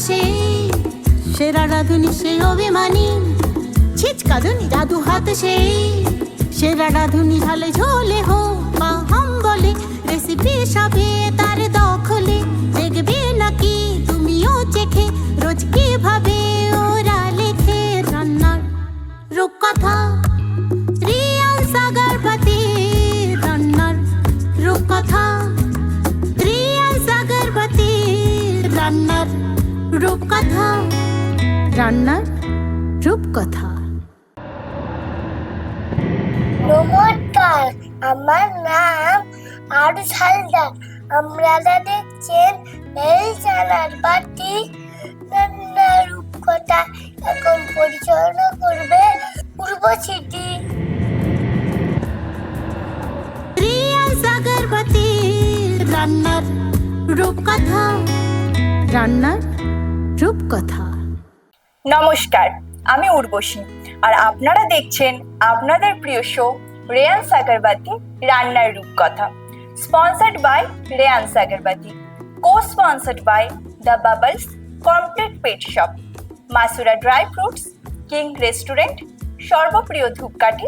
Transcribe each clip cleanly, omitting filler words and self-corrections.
সে, সেরা রাঁধুনি সে অভিমানী, ছিচকাদুনি জাদু হাত সে, সেরা রাঁধুনি ঝালে ঝোলে হোক বা হাম বলে, রেসিপি সবে তার দখলে, দেখবে নাকি তুমিও চেখে রোজ কিভাবে ওরা লেখে রান্নার রূপকথা। রিয়ান সাগরবতী রান্নার রূপকথা, রিয়ান সাগরবতী রান্নার রূপকথা, রান্নার রূপকথা। নমস্কার, আমার নাম আরুষ হালদার। আপনারা দেখছেন এই চ্যানেল পার্টি রান্নার রূপকথা। এখন পরিচালনা করবে পূর্বসিটি। রিয়ান সাগরবতী রান্নার রূপকথা, রান্নার রূপকথা। নমস্কার, আমি উর্বশী, আর আপনারা দেখছেন আপনাদের প্রিয় শো রেয়ান সাগরবতী রান্নার রূপকথা, sponsored by Reyan Sagarbati, co-sponsored by The Bubbles, Complete Pet Shop, Masura Dry Fruits, King Restaurant, Sarbapriya ধূপকাঠি,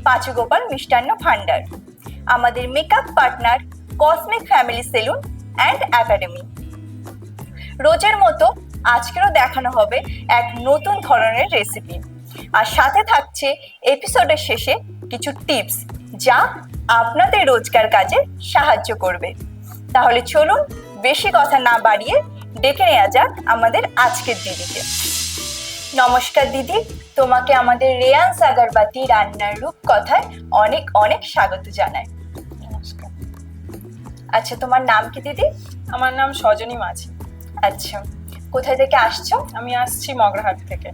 পাঁচুগোপাল মিষ্টান্ন ভান্ডার, আমাদের makeup partner Cosmic Family Salon and Academy. রোজের মতো আজকেরও দেখানো হবে এক নতুন ধরনের রেসিপি, আর সাথে থাকছে এপিসোডের শেষে কিছু টিপস যা আপনাদের রোজকার কাজে সাহায্য করবে। তাহলে চলুন বেশি কথা না বাড়িয়ে ডেকে নেওয়া যাক আমাদের আজকের দিদিকে। নমস্কার দিদি, তোমাকে আমাদের রেয়ান সাগরবতী রান্নার রূপকথায় অনেক অনেক স্বাগত জানাই। নমস্কার। আচ্ছা, তোমার নাম কি দিদি? আমার নাম সজনী মাঝি। আচ্ছা, কোথায় থেকে আসছো? আমি আসছি মগরাহাট থেকে।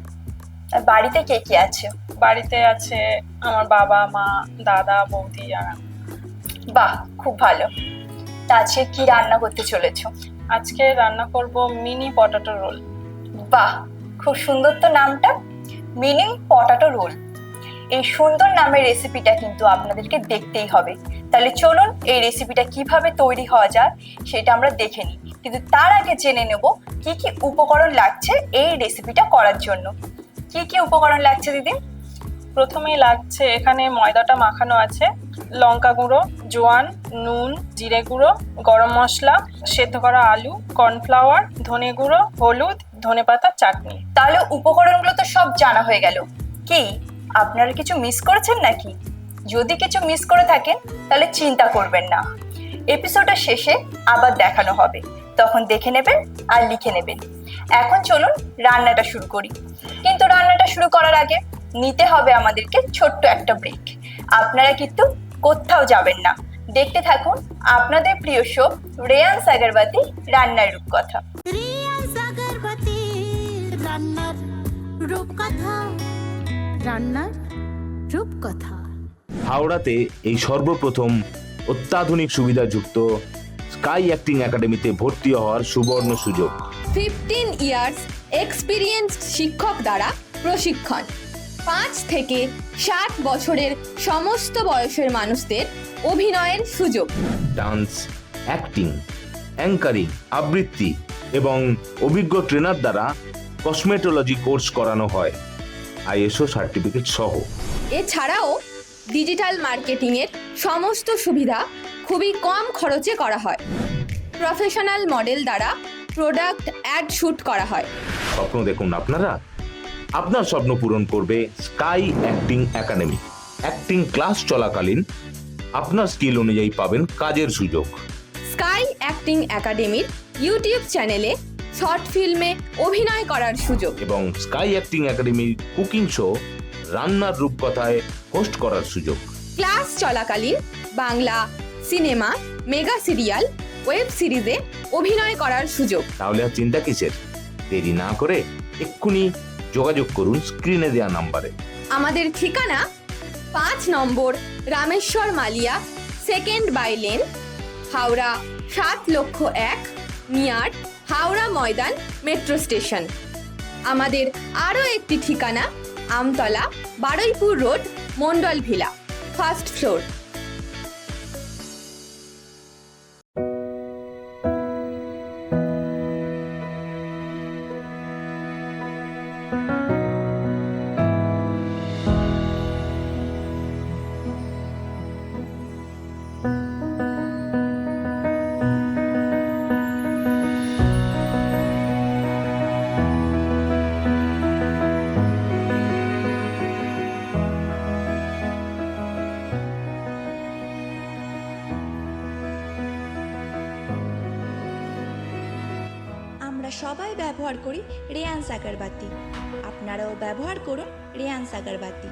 আর বাড়িতে কে কে আছে? বাড়িতে আছে আমার বাবা, মা, দাদা, বৌদি আর আমি। বাহ, খুব ভালো। তা আজকে কি রান্না করতে চলেছো? আজকে রান্না করব মিনি পটাটো রোল। বাহ, খুব সুন্দর তো নামটা, মিনি পটাটো রোল। এই সুন্দর নামের রেসিপিটা কিন্তু আপনাদেরকে দেখতেই হবে। তাহলে চলুন এই রেসিপিটা কিভাবে তৈরি হওয়া যায় সেটা আমরা দেখে নিই, কিন্তু তার আগে জেনে নেব কি কি উপকরণ লাগছে এই রেসিপিটা করার জন্য। কি কি উপকরণ লাগছে দিদি? প্রথমেই লাগছে, এখানে ময়দাটা মাখানো আছে, লঙ্কা গুঁড়ো, জোয়ান, নুন, জিরে গুঁড়ো, গরম মশলা, সেদ্ধ করা আলু, কর্নফ্লাওয়ার, ধনে গুঁড়ো, হলুদ, ধনেপাতা, চাটনি। তাহলে উপকরণগুলো তো সব জানা হয়ে গেল। কি আপনারা কিছু মিস করেছেন নাকি? যদি কিছু মিস করে থাকেন তাহলে চিন্তা করবেন না, এপিসোডের শেষে আবার দেখানো হবে, তখন দেখে নেবেন আর লিখে নেবেন। এখন চলুন রান্নাটা শুরু করি, কিন্তু রান্নাটা শুরু করার আগে নিতে হবে আমাদেরকে ছোট্ট একটা ব্রেক। আপনারা কিন্তু কোথাও যাবেন না, দেখতে থাকুন আপনাদের প্রিয় শো রেয়ান সাগরবতী রান্নার রূপকথা। রিয়ান সাগরবতী রান্নার রূপকথা, রান্নার রূপকথা। হাওড়াতে এই সর্বপ্রথম অত্যাধুনিক সুবিধাযুক্ত স্কাই অ্যাক্টিং একাডেমিতে ভর্তি হওয়ার সুবর্ণ সুযোগ। 15 ইয়ার্স এক্সপিরিয়েন্সড শিক্ষক দ্বারা প্রশিক্ষণ, 5 থেকে 60 বছরের সমস্ত বয়সের মানুষদের অভিনয়ের সুযোগ। ডান্স, অ্যাক্টিং, অ্যাঙ্কারিং, আবৃত্তি এবং অভিজ্ঞ ট্রেনার দ্বারা কসমেটোলজি কোর্স করানো হয় ISO সার্টিফিকেট সহ। এছাড়াও ডিজিটাল মার্কেটিংয়ের সমস্ত সুবিধা খুবই কম খরচে করা হয়। প্রফেশনাল মডেল দ্বারা প্রোডাক্ট অ্যাড শুট করা হয়। স্বপ্ন দেখুন আপনারা, আপনার স্বপ্ন পূরণ করবে sky acting academy. Acting class চলাকালীন আপনার স্কিল অনুযায়ী পাবেন কাজের সুযোগ। স্কাই অ্যাক্টিং একাডেমির ইউটিউব চ্যানেলে শর্ট ফিল্মে অভিনয় করার সুযোগ এবং স্কাই অ্যাক্টিং একাডেমির কুকিং শো রান্নার রূপকথায় হোস্ট করার সুযোগ। ক্লাস চলাকালীন Bangla cinema, mega serial, web সিরিজে অভিনয় করার সুযোগ। তাহলে আর চিন্তা কিসের? দেরি না করে এক্ষুনি যোগাযোগ করুন স্ক্রিনে দেওয়া নাম্বারে। আমাদের ঠিকানা 5 নম্বর Rameshwar Malia second by lane, Howrah 7,01,000 near Howrah Maidan metro station. আমাদের আরও একটি ঠিকানা Amtala, Baruipur road, Mondal villa, first floor. আমরা সবাই ব্যবহার করি রেয়ান্স আগরবাতি। আপনারাও ব্যবহার করুন রেয়ান্স আগরবাতি।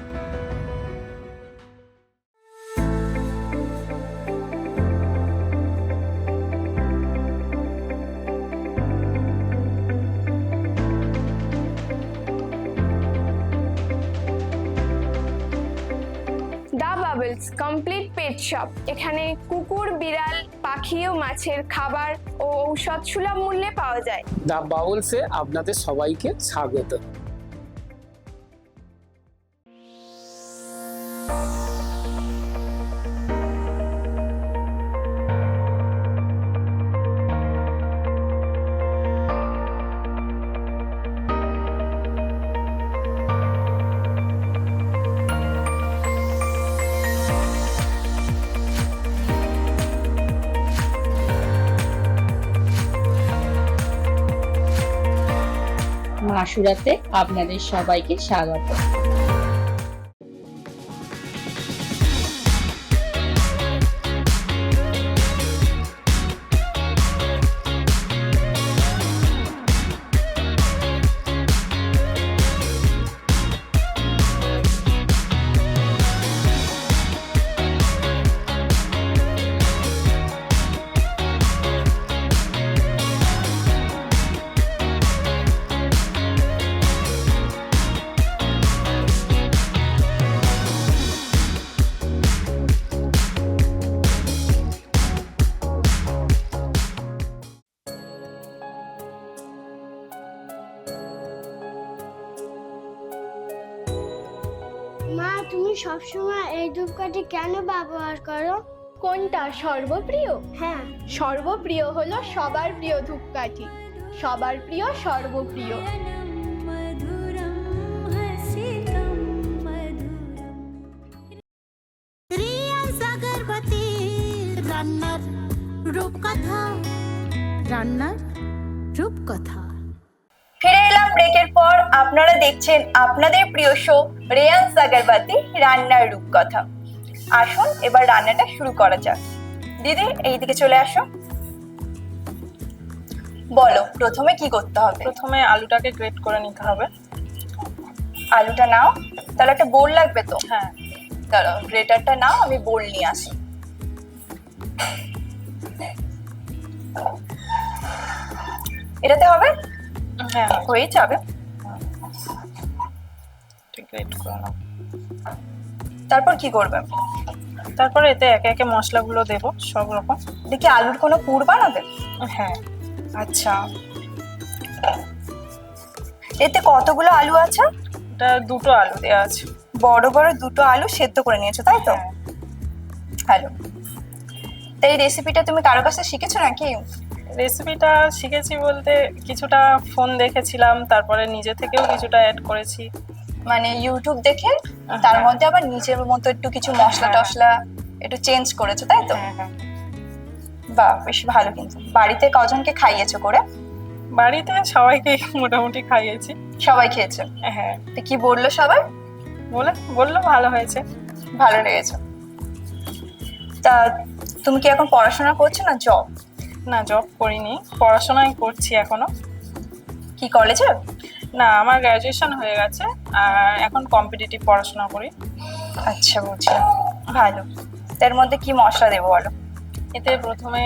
The Bubbles complete pet shop. এখানে কুকুর, বিড়াল, পাখি ও মাছের খাবার ও ঔষধ সুলভ মূল্যে পাওয়া যায়। দ্য বাউলসে আপনাদের সবাইকে স্বাগত। মাসুরাতে আপনাদের সবাইকে স্বাগত। মা, তুমি সবসময় এই ধূপকাঠি কেন ব্যবহার করো? কোনটা সর্বপ্রিয়? হ্যাঁ, সর্বপ্রিয় হলো সবার প্রিয় ধূপকাঠি। সবার প্রিয় সর্বপ্রিয়। রিয়ান্স আগরবাতি রান্নার রূপকথা। রান্নার রূপকথা। ফিরে এলাম ব্রেকের পর। আপনারা দেখছেন আপনাদের প্রিয় শো রেয়ান্স আগরবাতি রান্নার রূপকথা। আসুন এবার রান্নাটা শুরু করা যাক। দিদি এইদিকে চলে আসো। বলো প্রথমে কি করতে হবে? প্রথমে আলুটাকে গ্রেট করে নিতে হবে। আলুটা নাও। তাহলে একটা বোল লাগবে তো? হ্যাঁ, দাঁড়াও, গ্রেটারটা নাও, আমি বোল নিয়ে আসি। এটাতে হবে? হ্যাঁ, হয়ে যাবে। গ্রেট করে নাও। তারপর কি করবে? তারপরে এতে একে একে মশলাগুলো দেবো সব রকম। দেখি আলুর কোনো পুর বানাবে? হ্যাঁ। আচ্ছা, এতে কতগুলো আলু আছে? এটা দুটো আলু দেওয়া আছে। বড় বড় দুটো আলু সেদ্ধ করে নিয়েছো তাই তো? হ্যাঁ। ভালো। তাই এই রেসিপিটা তুমি কারো কাছে শিখেছো নাকি? রেসিপিটা শিখেছি বলতে কিছুটা ফোন দেখেছিলাম, তারপরে নিজে থেকেও কিছুটা অ্যাড করেছি। মানে ইউটিউব দেখে তার মধ্যে আবার নিজের মতো একটু কিছু মশলা টশলা একটু চেঞ্জ করেছো তাই তো? হ্যাঁ হ্যাঁ। বাহ, বেশ ভালো। কিন্তু বাড়িতে কজনকে খাইয়েছো করে? বাড়িতে সবাইকে মোটামুটি খাইয়েছি। সবাই খেয়েছো? হ্যাঁ। তো কি বললো সবাই? বললো ভালো হয়েছে। ভালো লেগেছে। তা তুমি কি এখন পড়াশোনা করছো না জব? না, জব করিনি, পড়াশোনাই করছি এখনো। কি কলেজে? না, আমার গ্র্যাজুয়েশন হয়ে গেছে আর এখন কম্পিটিটিভ পড়াশোনা করি। আচ্ছা, বুঝলাম। ভালো। তার মধ্যে কি মশলা দেবো বলো? এতে প্রথমে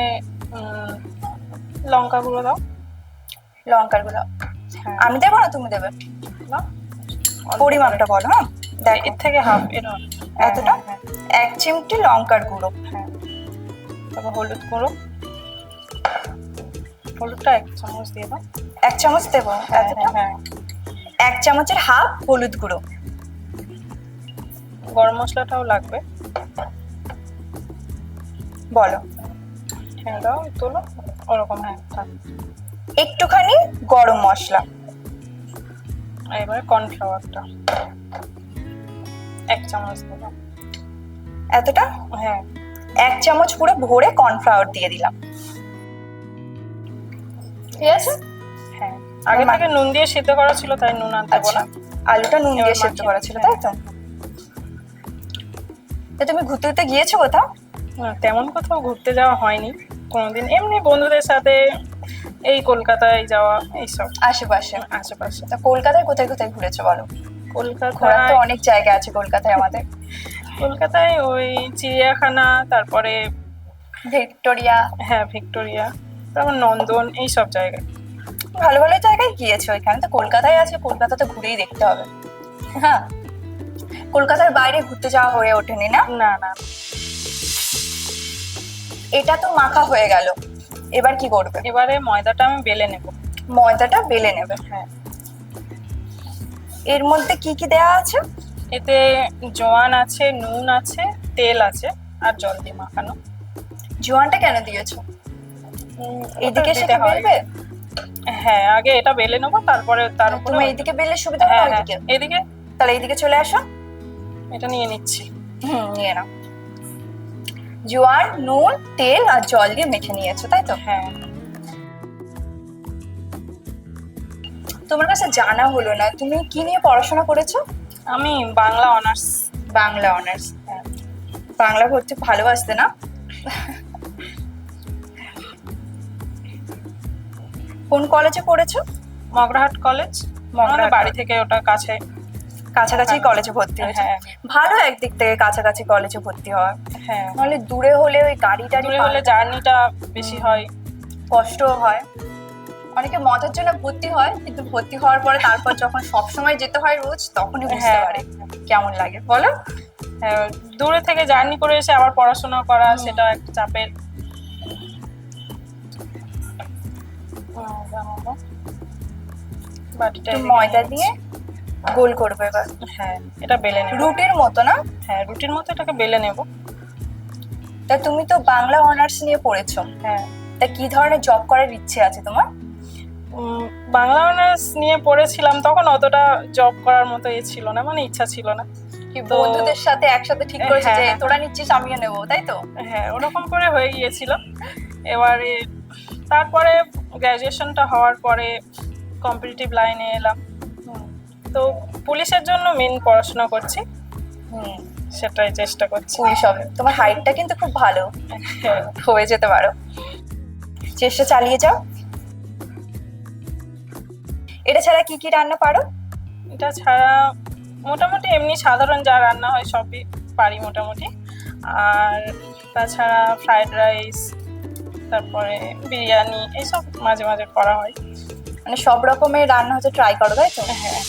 লঙ্কা গুঁড়ো দাও। লঙ্কার গুঁড়ো? হ্যাঁ। আমি দেবো না তুমি দেবে? না, পরিমাপটা বলো। হ্যাঁ, দেখো এর থেকে হাফ এটা। এতটা? হ্যাঁ, 1 চিমটি লঙ্কার গুঁড়ো। হ্যাঁ। তারপর হলুদ গুঁড়ো। হলুদটা 1 চামচ দিয়ে দাও। 1 চামচ দেবো? এতটা? হ্যাঁ। 1 চামচের হাফ হলুদ গুঁড়ো। গরম মশলাটাও লাগবে। বলো। হ্যাঁ দাও, তোলো ওরকম। হ্যাঁ, থাক। একটুখানি গরম মশলা। আর এবারে কর্নফ্লাওয়ারটা 1 চামচ দেবো। এতটা? হ্যাঁ 1 চামচ পুরো ভরে কর্নফ্লাওয়ার দিয়ে দিলাম। ঠিক আছে? হ্যাঁ আগে থেকে নুন দিয়ে সিদ্ধ করা ছিল, তাই নুন আনতে আচ্ছা, বললাম। আলুটা নুন দিয়ে এবার সেদ্ধ মাখিয়ে করা ছিল, নিচ্ছি। তাই তো? তা তুমি ঘুরতে ঘুরতে গিয়েছো কোথাও? না, তেমন কোথাও ঘুরতে যাওয়া হয়নি কোনোদিন, এমনি বন্ধুদের সাথে এই কলকাতায় যাওয়া এইসব আশেপাশে। আশেপাশে। তা কলকাতায় কোথায় কোথায় ঘুরেছো বলো? ঘোরার তো কলকাতায় অনেক জায়গা আছে কলকাতায় আমাদের। কলকাতায় ওই চিড়িয়াখানা, তারপরে ভিক্টোরিয়া, হ্যাঁ ভিক্টোরিয়া, তারপর নন্দন, এইসব জায়গায়। ভালো ভালো জায়গায় গিয়েছো। এখানে তো কলকাতায় আছে, কলকাতা তো ঘুরেই দেখতে হবে। হ্যাঁ, কলকাতার বাইরে ঘুরতে যাওয়া হয়ে ওঠেনি না? না না, এটা তো মাখা হয়ে গেল, এবার কি করবে? এবারে ময়দাটা আমি বেলে নেব। ময়দাটা বেলে নেবে। হ্যাঁ, এর মধ্যে কি কি দেওয়া আছে? এতে জোয়ান আছে, নুন আছে, তেল আছে, আর জল দিয়ে মাখানো। জোয়ানটা কেন দিয়েছো? এইদিকে দিতে সেটা হয়। বেলবে? হ্যাঁ, আগে এটা বেলে নেবো, তারপরে তার উপরে তুমি এইদিকে বেললে সুবিধা হবে হ্যাঁ না হ্যাঁ, ওইদিকে? এদিকে তাহলে এইদিকে চলে আসো। এটা নিয়ে নিচ্ছি। নিয়ে নাও। জোয়ান, নুন, তেল আর জল দিয়ে মেখে নিয়েছো, তাই তো? হ্যাঁ, তোমার কাছে জানা হলো না, তুমি কি নিয়ে পড়াশোনা করেছো? আমি বাংলা অনার্স। বাংলা অনার্স। বাংলা পড়তে ভালোবাসতে না? কোন কলেজে পড়েছো? মগরাহাট কলেজ। আমাদের বাড়ি থেকে ওটা কাছে। কাছাকাছি কলেজে ভর্তি হয়েছে। হ্যাঁ ভালো একদিক থেকে কাছাকাছি কলেজে ভর্তি হওয়া। হ্যাঁ, নাহলে দূরে হলে ওই গাড়ি টাড়ি দূরে হলে জার্নিটা বেশি হয়, কষ্টও হয়। অনেকে মজার জন্য ভর্তি হয়, কিন্তু ভর্তি হওয়ার পরে তারপর যখন সব সময় যেতে হয় রোজ, তখনই বুঝতে হ্যাঁ, পারে কেমন লাগে। বলো? হ্যাঁ, দূরে থেকে জার্নি করে এসে আবার পড়াশোনা করা, সেটা একটা চাপের। বাটিটা একটু ময়দা দিয়ে গোল করবে এবার। হ্যাঁ, এটা বেলে নেব। রুটির মতো না? হ্যাঁ, রুটির মতো এটাকে বেলে নেব। তা তুমি তো বাংলা অনার্স নিয়ে পড়েছো, হ্যাঁ, তা কি ধরনের জব করার ইচ্ছে আছে তোমার? বাংলা অনার্স নিয়ে পড়েছিলাম, তখন অতটা জব করার মতো ছিল না, মানে ইচ্ছা ছিল না। কি তো- বন্ধুদের সাথে একসাথে ঠিক করেছে যে হ্যাঁ, তোরা নিচ্ছিস আমিও নেবো, তাই তো? হ্যাঁ, ওরকম করে হয়ে গিয়েছিল। এবারে তারপরে গ্র্যাজুয়েশনটা হওয়ার পরে কম্পিটিটিভ লাইনে এলাম। তো পুলিশের জন্য মেন পড়াশোনা করছি, সেটাই চেষ্টা করছি। পুলিশ হবে। তোমার হাইটটা কিন্তু খুব ভালো, হ্যাঁ, হয়ে যেতে পারো। চেষ্টা চালিয়ে যাও। এটা ছাড়া কি কি রান্না পারো? এটা ছাড়া মোটামুটি এমনি সাধারণ যা রান্না হয় সবই পারি মোটামুটি। আর তাছাড়া ফ্রাইড রাইস, তারপরে বিরিয়ানি, এইসব মাঝে মাঝে করা হয়। মানে সব রকমের রান্না হচ্ছে ট্রাই করো, তাই তো? হ্যাঁ,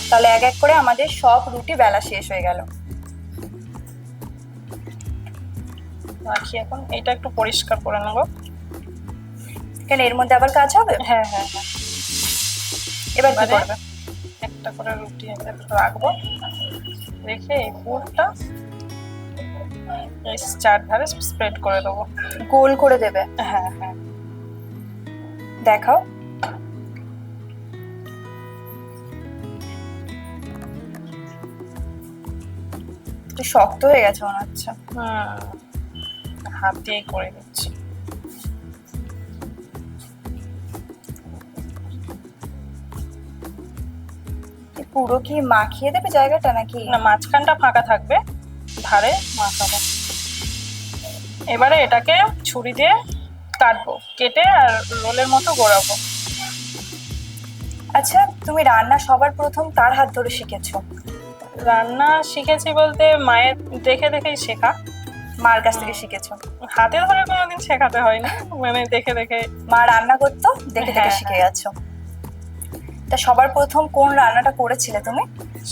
তাহলে এক এক করে আমাদের সব রুটি বেলা শেষ হয়ে গেল। রাখি এখন। এটা একটু পরিষ্কার করে নেব। কেন, এর মধ্যে আবার কাজ হবে? হ্যাঁ হ্যাঁ হ্যাঁ, এবার কি এবারে করবে? একটা করে রুটি রাখবো, রেখে এই পুরটা এই চারধারে স্প্রেড করে দেবো। গোল করে দেবে? হ্যাঁ হ্যাঁ, দেখাও। একটু শক্ত হয়ে গেছে মনে হচ্ছে। হাত দিয়েই করে দিচ্ছি। পুরো কি মাখিয়ে দেবে জায়গাটা নাকি? না, মাঝখানটা ফাঁকা থাকবে, ধারে মাখাবো। এবারে এটাকে ছুরি দিয়ে কাটবো, কেটে আর রোলের মতো গোড়াবো। আচ্ছা, তুমি রান্না সবার প্রথম কার হাত ধরে শিখেছো? রান্না শিখেছি বলতে মায়ের দেখে দেখেই শেখা। মার কাছ থেকে শিখেছো? হাতে ধরে কোনোদিন শেখাতে হয়নি, মানে দেখে দেখে। মা রান্না করতো, দেখে দেখে হ্যাঁ, শিখে গেছো। তা সবার প্রথম কোন রান্নাটা করেছিলে তুমি?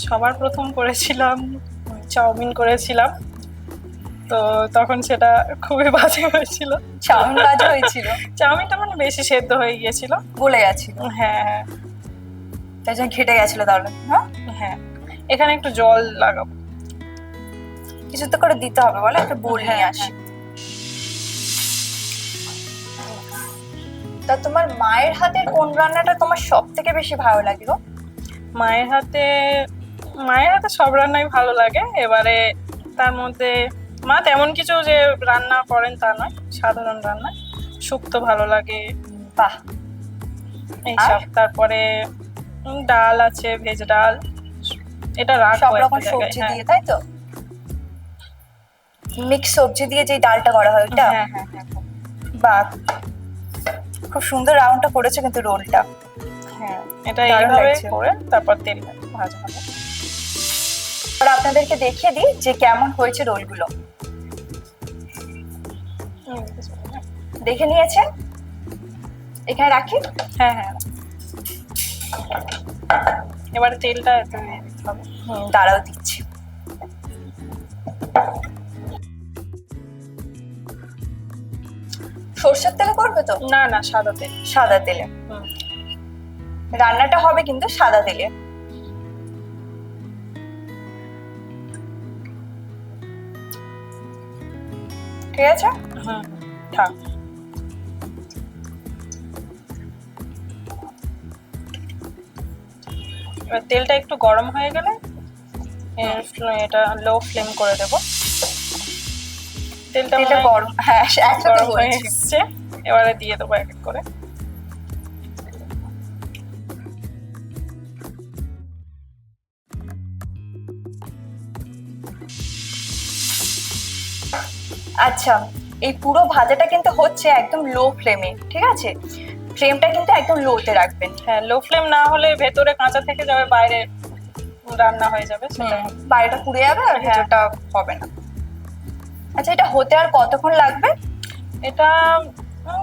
সবার প্রথম করেছিলাম চাউমিন করেছিলাম, তো তখন সেটা খুবই বাজে হয়েছিল। চাউমিন বাজে হয়েছিল? চাউমিনটা মানে বেশি সেদ্ধ হয়ে গিয়েছিল, গলে গেছিল। হ্যাঁ হ্যাঁ তাই জন্য ঘেটে গেছিল তাহলে। হ্যাঁ, হ্যাঁ, এখানে একটু জল লাগাবো। কিছু তো করে দিতে হবে, বলো? একটা বোল নিয়ে হ্যাঁ, আসি। তা তোমার মায়ের হাতের কোন রান্নাটা তোমার সব থেকে বেশি ভালো লাগে গো? মায়ের হাতে সব রান্নাই ভালো লাগে। এবারে তার মধ্যে মা তেমন কিছু যে রান্না করেন তা নয়, সাধারণ রান্না। শুক্তো ভালো লাগে, বাহ, এইসব। তারপরে ডাল আছে, ভেজ ডাল, এটা রাখবো সব একটা রকম জায়গায়। সবজি হ্যাঁ দিয়ে, তাই তো? মিক্স সবজি দিয়ে যে ডালটা করা হয় ওটা? হ্যাঁ হ্যাঁ হ্যাঁ বাহ, খুব সুন্দর রাউন্ডটা করেছে কিন্তু রোলটা। হ্যাঁ, এটা দারুণ এইভাবে লাগছে। করে তারপর তেল ভাজা হবে। আর আপনাদেরকে দেখিয়ে দিই যে কেমন হয়েছে রোলগুলো। দেখে নিয়েছেন? এখানে রাখি। হ্যাঁ হ্যাঁ, এবারে তেলটা এতে দিয়ে দিতে হবে। দাঁড়াও দিচ্ছি। সর্ষের তেলে করবে তো? না না, সাদা তেল। সাদা তেলে হুম। রান্নাটা হবে কিন্তু সাদা তেলে। ঠিক আছে, হুম, থাক। এবার তেলটা একটু গরম হয়ে গেলে এটা লো ফ্লেম করে দেব। তেলটা তেলটা গরম, হ্যাঁ একসাথে গরম হয়ে বলছি। এসছে, এবারে দিয়ে দেবো এক এক করে। আচ্ছা, এই পুরো ভাজাটা কিন্তু হচ্ছে একদম লো ফ্লেমে, ঠিক আছে? ফ্লেমটা কিন্তু একদম লোতে রাখবেন। হ্যাঁ, লো ফ্লেম না হলে ভেতরে কাঁচা থেকে যাবে, বাইরে রান্না হয়ে যাবে, সেটা হবে। বাইরেটা পুড়ে যাবে আর হ্যাঁ। ভেতরটা হবে না। আচ্ছা, এটা হতে আর কতক্ষণ লাগবে? এটা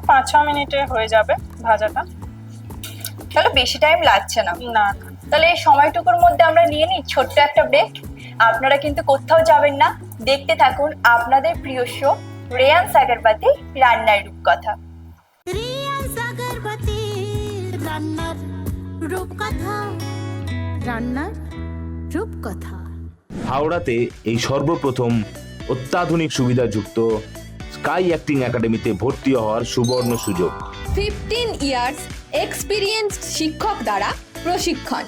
5-6 মিনিটে হয়ে যাবে ভাজাটা। তাহলে বেশি টাইম লাগছে না। না, তাহলে এই সময়টুকুর মধ্যে আমরা নিয়ে নিই ছোট্ট একটা ব্রেক। আপনারা কিন্তু কোথাও যাবেন না, দেখতে থাকুন আপনাদের প্রিয় শো রেয়ান সাগরবাতি রান্নার রূপকথা। রিয়ান সাগরবতী রান্নার রূপকথা, রান্নার রূপকথা। হাওড়াতে এই সর্বপ্রথম অত্যাধুনিক সুবিধাযুক্ত স্কাই অ্যাক্টিং একাডেমিতে ভর্তি হওয়ার সুবর্ণ সুযোগ। 15 ইয়ার্স এক্সপিরিয়েন্সড শিক্ষক দ্বারা প্রশিক্ষণ।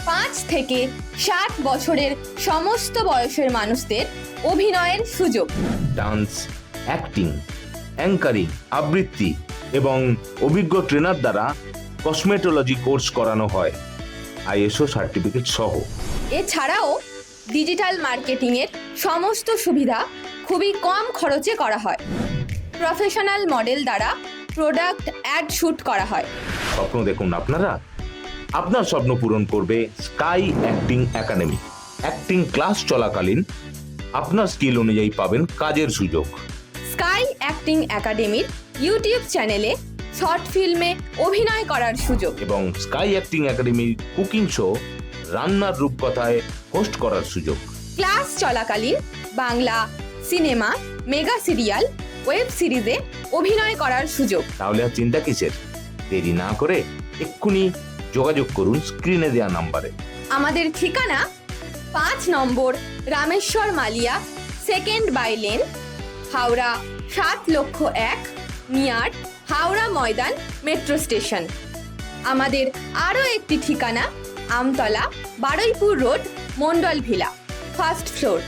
5 থেকে 60 বছরের সমস্ত বয়সের মানুষদের অভিনয়ের সুযোগ। ডান্স, অ্যাক্টিং, অ্যাঙ্কারিং, আবৃত্তি এবং অভিজ্ঞ ট্রেনার দ্বারা কসমেটোলজি কোর্স করানো হয় ISO সার্টিফিকেট সহ। এছাড়াও ডিজিটাল মার্কেটিংয়ের সমস্ত সুবিধা খুবই কম খরচে করা হয়। প্রফেশনাল মডেল দ্বারা প্রোডাক্ট অ্যাড শুট করা হয়। স্বপ্ন দেখুন আপনারা, আপনার স্বপ্ন পূরণ করবে sky acting academy. Acting class চলাকালীন আপনার স্কিল অনুযায়ী পাবেন কাজের সুযোগ। স্কাই অ্যাক্টিং একাডেমির ইউটিউব চ্যানেলে শর্ট ফিল্মে অভিনয় করার সুযোগ এবং স্কাই অ্যাক্টিং একাডেমির কুকিং শো রান্নার রূপকথায় হোস্ট করার সুযোগ। ক্লাস চলাকালীন Bangla cinema, mega serial, web সিরিজে অভিনয় করার সুযোগ। তাহলে আর চিন্তা কিসের? দেরি না করে এক্ষুনি যোগাযোগ করুন স্ক্রিনে দেওয়া নাম্বারে। আমাদের ঠিকানা 5 নম্বর Rameshwar Malia second by lane, Howrah 7,01,000 near Howrah Maidan metro station. আমাদের আরও একটি ঠিকানা Amtala Baruipur road, Mondal villa, first floor.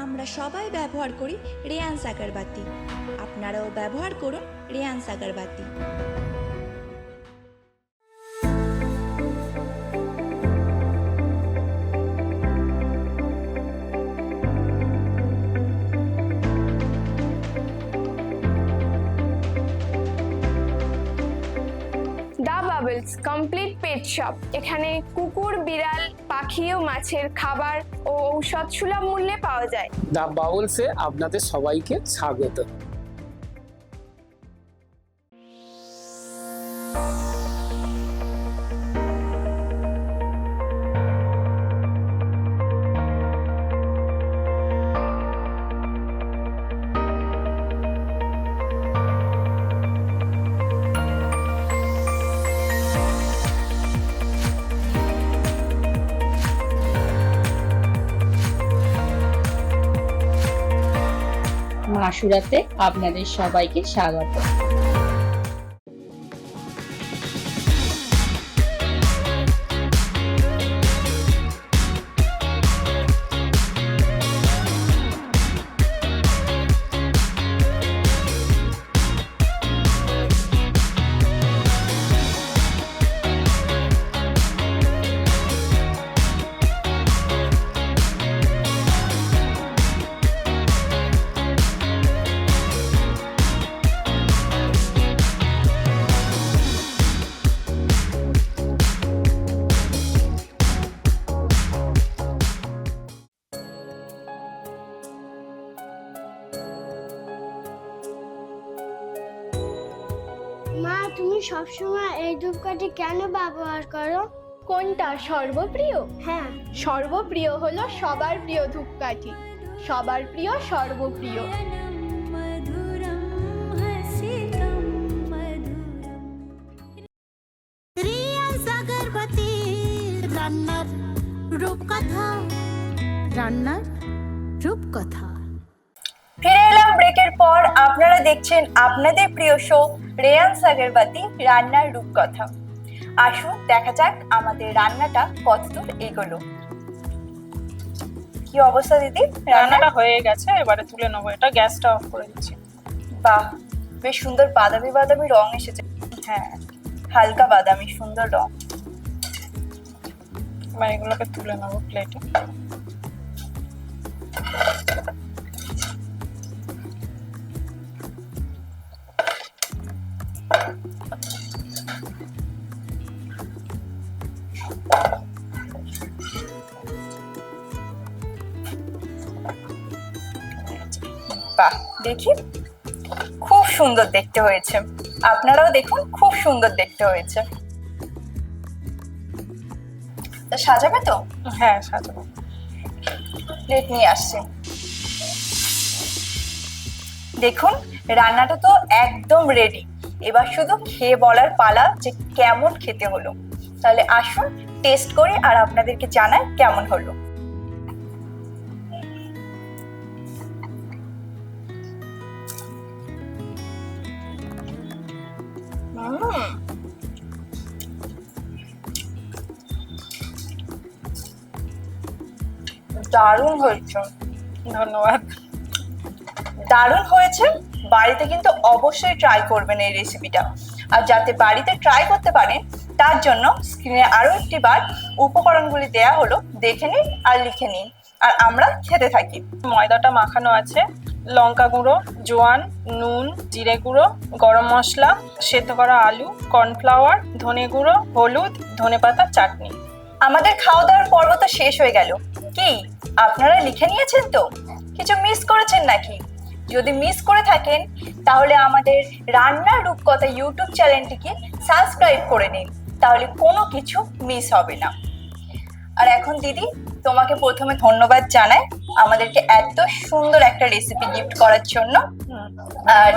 আমরা সবাই ব্যবহার করি রেয়ান সাগরবাতি। আপনারাও ব্যবহার করুন Reyan Sagarbati. The Bubbles complete pet shop. এখানে কুকুর, বিড়াল, পাখি ও মাছের খাবার ও ঔষধ সুলভ মূল্যে পাওয়া যায়। দ্য বাউলসে আপনাদের সবাইকে স্বাগত। মাসুরাতে আপনাদের সবাইকে স্বাগত। মা, তুমি সবসময় এই ধূপকাঠি কেন ব্যবহার করো? কোনটা সর্বপ্রিয়? হ্যাঁ। সর্বপ্রিয় হলো সবার প্রিয় ধূপকাঠি, সবার প্রিয় সর্বপ্রিয়। রিয়ান্স আগরবাতি রান্নার রূপকথা, রান্নার রূপকথা। ফিরে এলাম ব্রেকের পর। আপনারা দেখছেন আপনাদের প্রিয় শো রেয়ান্স আগরবাতি রান্নার রূপকথা। আসুন দেখা যাক আমাদের রান্নাটা কতদূর এগোলো। কি অবস্থা দিদি? রান্নাটা হয়ে গেছে, এবারে তুলে নেবো। এটা গ্যাসটা অফ করে দিচ্ছি। বাহ, বেশ সুন্দর বাদামি বাদামি রং এসেছে। হ্যাঁ, হালকা বাদামি, সুন্দর রং। এবার এগুলোকে তুলে নেবো প্লেটে। বাহ, দেখি খুব সুন্দর দেখতে হয়েছে। আপনারাও দেখুন, খুব সুন্দর দেখতে হয়েছে। তা সাজাবে তো? হ্যাঁ, সাজাবো। প্লেট নিয়ে আসছি। দেখুন রান্নাটা তো একদম রেডি। এবার শুধু খেয়ে বলার পালা যে কেমন খেতে হলো। তাহলে আসুন টেস্ট করি আর আপনাদেরকে জানাই কেমন হলো। দারুণ হয়েছে। ধন্যবাদ। দারুণ হয়েছে। বাড়িতে কিন্তু অবশ্যই ট্রাই করবেন এই রেসিপিটা। আর যাতে বাড়িতে ট্রাই করতে পারেন তার জন্য স্ক্রিনে আরো একটি বার উপকরণগুলি দেয়া হলো, দেখে নিন আর লিখে নিন, আর আমরা খেতে থাকি। ময়দাটা মাখানো আছে, লঙ্কা গুঁড়ো, জোয়ান, নুন, জিরে গুঁড়ো, গরম মশলা, সেদ্ধ করা আলু, কর্নফ্লাওয়ার, ধনে গুঁড়ো, হলুদ, ধনেপাতা, চাটনি। আমাদের খাওয়া দাওয়ার পর্ব তো শেষ হয়ে গেল। কি আপনারা লিখে নিয়েছেন তো? কিছু মিস করেছেন নাকি? যদি মিস করে থাকেন তাহলে আমাদের রান্নার রূপকথা ইউটিউব চ্যানেলটিকে সাবস্ক্রাইব করে নিন, তাহলে কোনো কিছু মিস হবে না। আর এখন দিদি তোমাকে প্রথমে ধন্যবাদ জানাই আমাদেরকে এত সুন্দর একটা রেসিপি গিফট করার জন্য। আর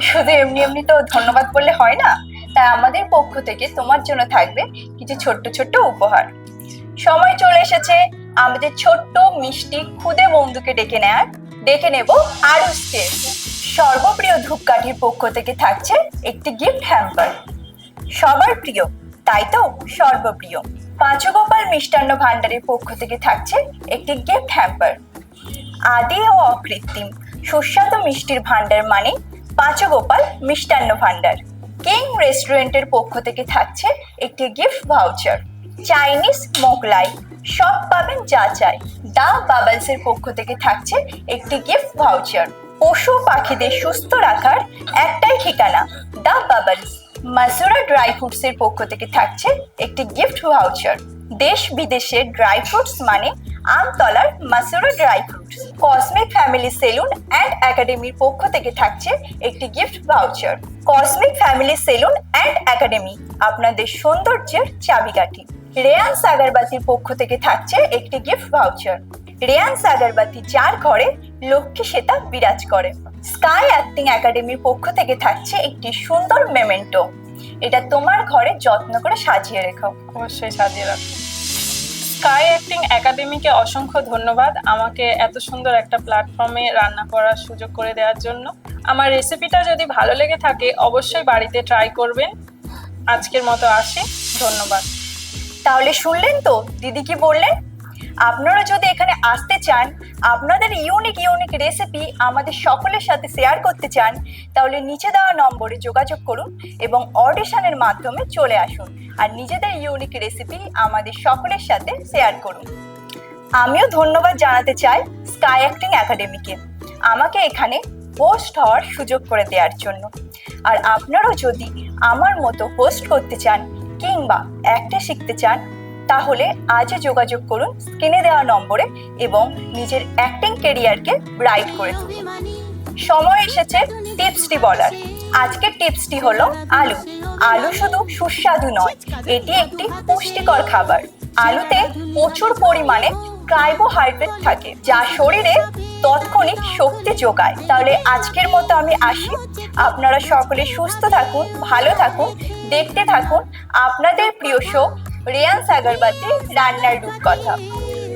শুধু এমনি এমনি তো ধন্যবাদ বললে হয় না, তাই আমাদের পক্ষ থেকে তোমার জন্য থাকবে কিছু ছোট্ট ছোট্ট উপহার। সময় চলে এসেছে আমাদের ছোট্ট মিষ্টি খুদে বন্ধুকে ডেকে নেব আরুষকে। সর্বপ্রিয় ধূপকাঠির পক্ষ থেকে থাকছে একটি গিফট হ্যাম্পার। সবার প্রিয়, তাই তো সর্বপ্রিয়। পাঁচগোপাল মিষ্টান্ন ভান্ডারের পক্ষ থেকে থাকছে একটি গিফট হ্যাম্পার। আদি ও অকৃত্রিম সুস্বাদু মিষ্টির ভান্ডার মানে পাঁচগোপাল মিষ্টান্ন ভান্ডার। কিং রেস্টুরেন্টের পক্ষ থেকে থাকছে একটি গিফট ভাউচার। চাইনিজ মোগলাই, সব পাবেন যা চাই। দা বাবলসের পক্ষ থেকে থাকছে একটি গিফট ভাউচার। পশু পাখিদের সুস্থ রাখার একটাই ঠিকানা, দা বাবলস। মাসুরা ড্রাই ফ্রুটসের পক্ষ থেকে থাকছে একটি গিফট ভাউচার। দেশ বিদেশের ড্রাই ফ্রুটস মানে আমতলার Masura Dry Fruits. Cosmic Family Salon and একাডেমির পক্ষ থেকে থাকছে একটি gift voucher. Cosmic Family Salon and Academy আপনাদের সৌন্দর্যের চাবিকাঠি। রেয়ান্স আগরবাতির পক্ষ থেকে থাকছে একটি গিফট ভাউচার। রেয়ান্স আগরবাতি যার ঘরে লক্ষ্মী শ্বেতা বিরাজ করে। স্কাই অ্যাক্টিং একাডেমির পক্ষ থেকে থাকছে একটি সুন্দর মেমেন্টো। এটা তোমার ঘরে যত্ন করে সাজিয়ে রেখো। অবশ্যই সাজিয়ে রাখো। স্কাই অ্যাক্টিং একাডেমিকে অসংখ্য ধন্যবাদ আমাকে এত সুন্দর একটা প্ল্যাটফর্মে রান্না করার সুযোগ করে দেওয়ার জন্য। আমার রেসিপিটা যদি ভালো লেগে থাকে অবশ্যই বাড়িতে ট্রাই করবেন। আজকের মতো আসি, ধন্যবাদ। তাহলে শুনলেন তো দিদি কি বললেন? আপনারা যদি এখানে আসতে চান, আপনাদের ইউনিক রেসিপি আমাদের সকলের সাথে শেয়ার করতে চান, তাহলে নিচে দেওয়া নম্বরে যোগাযোগ করুন এবং অডিশনের মাধ্যমে চলে আসুন আর নিজেদের ইউনিক রেসিপি আমাদের সকলের সাথে শেয়ার করুন। আমিও ধন্যবাদ জানাতে চাই স্কাই অ্যাক্টিং একাডেমিকে আমাকে এখানে হোস্ট হওয়ার সুযোগ করে দেওয়ার জন্য। আর আপনারাও যদি আমার মতো হোস্ট করতে চান কিংবা অ্যাক্টে শিখতে চান, তাহলে আজই যোগাযোগ করুন স্ক্রিনে দেওয়া নম্বরে এবং নিজের অ্যাক্টিং ক্যারিয়ারকে ব্রাইট করে তুলুন। সময় এসেছে টিপসটি বলার। আজকের টিপসটি হলো আলু। আলু শুধু সুস্বাদু নয়, এটি একটি পুষ্টিকর খাবার। আলুতে প্রচুর পরিমাণে কার্বোহাইড্রেট থাকে যা শরীরে তৎক্ষণিক শক্তি যোগায়। তাহলে আজকের মতো আমি আসি। আপনারা সকলে সুস্থ থাকুন, ভালো থাকুন, দেখতে থাকুন আপনাদের প্রিয় শো রেয়ান্স আগরবাতি রান্নার রূপকথা।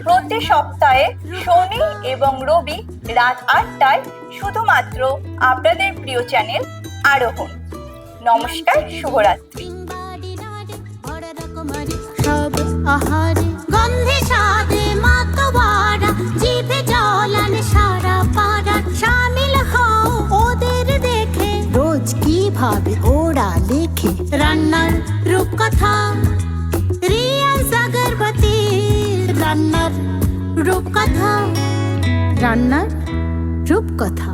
প্রতি সপ্তাহে শনি এবং রবি রাত 8টায় শুধুমাত্র আপনাদের প্রিয় চ্যানেল আরোহণ। নমস্কার, শুভরাত্রি। সব আহারে গন্ধে স্বাদে মাতোয়ারা, জিভে জল আনে সারা পাড়া। শামিল হও ওদের দেখে, রোজ কিভাবে ওরা লেখে রান্নার রূপকথা। রেয়ান্স আগরবাতি রান্নার রূপকথা, রান্নার রূপকথা।